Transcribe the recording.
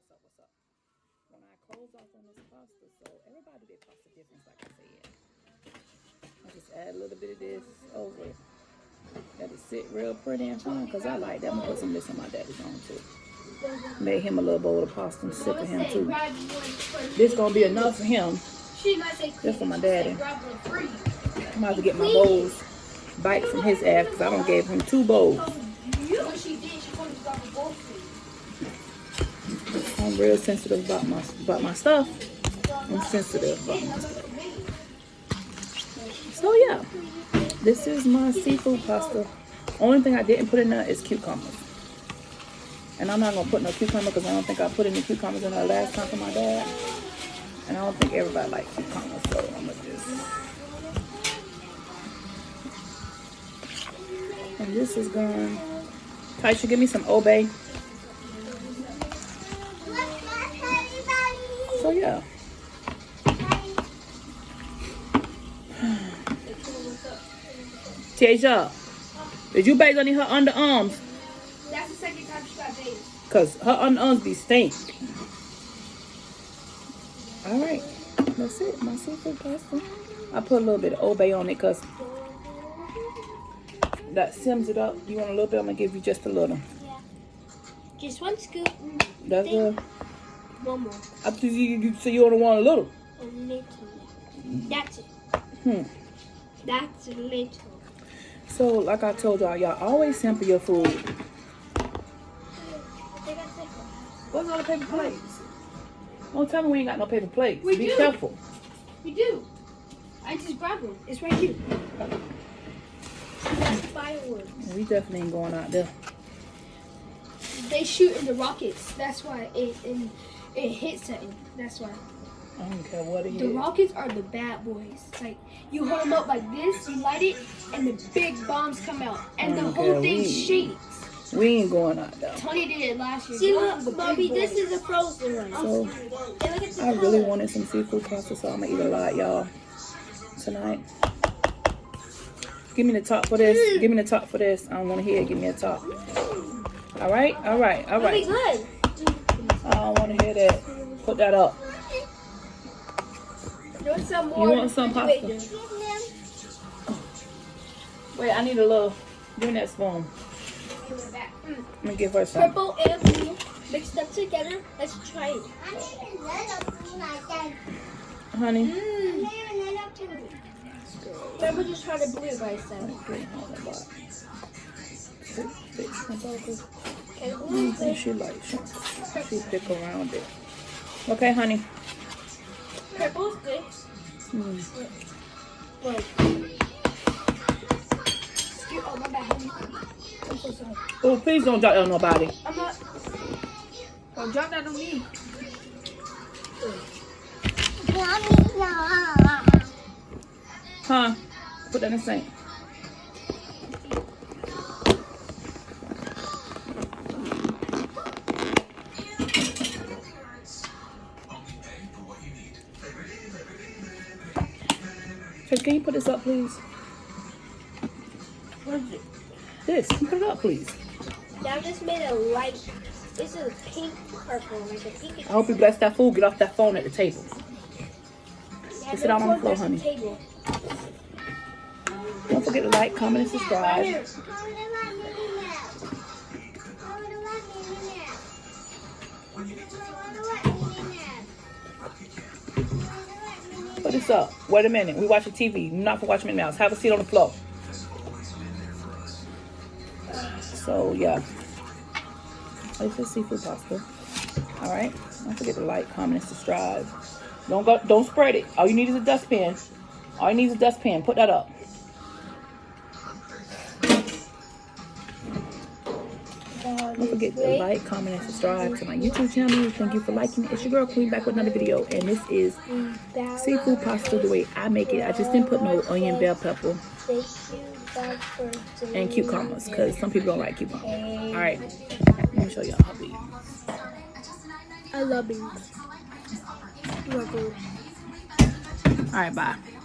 what's up, what's up. When I close off on this pasta, so everybody did pasta different, like I said. I just add a little bit of this over it. Let it sit real pretty and fun, because I like that. I'm going to put some of this on my daddy's on too. Made him a little bowl of pasta and sick of him too. This going to be enough for him. Just for my daddy. I'm about to get my bowls bite from his ass, because I don't gave him 2 bowls. I'm real sensitive about my stuff. I'm sensitive about my stuff. So yeah, this is my seafood pasta. Only thing I didn't put in there is cucumbers. And I'm not gonna put no cucumber because I don't think I put any cucumbers in there last time for my dad. And I don't think everybody likes cucumbers, so I'm gonna just. And this is gone. Taisha, give me some Obey. So yeah. Taisha, did you bathe on her underarms? That's the second time she got bathed. Cause her underarms be stink. All right, that's it. My seafood pasta. I put a little bit of Obey on it cause that sims it up. You want a little bit? I'm gonna give you just a little. Yeah. Just 1 scoop. That's good. 1 more. After you say you only want a little. A little. That's it. That's a little. So, like I told y'all always sample your food. What's all the paper plates? Don't tell me we ain't got no paper plates. We Be do. careful. We do. I just grabbed one. It's right here. Fireworks. We definitely ain't going out there. They shoot in the rockets. That's why it hits something. That's why. I don't care what it is. The rockets are the bad boys. Like, you hold them up like this, you light it, and the big bombs come out. And the whole thing shakes. We ain't going out there. Tony did it last year. See, look, Bobby, this is a frozen one. So, I really wanted some seafood pasta, so I'm going to eat a lot, y'all, tonight. Give me the top for this. Give me the top for this. I don't want to hear it. Give me a top. All right? All right. All right. Good. I don't want to hear that. Put that up. You want some more? You want some pasta? Wait, I need a little. Give me that spoon. Let me give her some. Purple and blue mixed up together. Let's try it. Honey. Remember, just try the blue by itself. Okay, She thick around it. Okay, honey. purple's good. Wait. Oh, my bad, honey. I'm so sorry. Oh, please don't drop that on nobody. I'm not. Don't drop that on me. Huh? Put that in the sink. So can you put this up, please? What is it? This. Can you put it up, please? That just made a light. This is pink purple, like a pink. I hope you bless that food. Get off that phone at the table. Yeah, Sit down on the floor, honey. Table. Don't forget to like, comment, and subscribe. Put this up. Wait a minute. We watching TV. Not for watching Minnie Mouse. Have a seat on the floor. So yeah, this is seafood pasta. All right. Don't forget to like, comment, and subscribe. Don't spread it. All you need is a dustpan. All you need is a dustpan. Put that up. Don't forget to like, comment, and subscribe to my YouTube channel. Thank you for liking it. It's your girl Queen back with another video, and this is seafood pasta the way I make it. I just didn't put no onion, bell pepper, and cucumbers because some people don't like cucumbers. All right, let me show y'all how we eat. I love beans. You are good. All right, bye.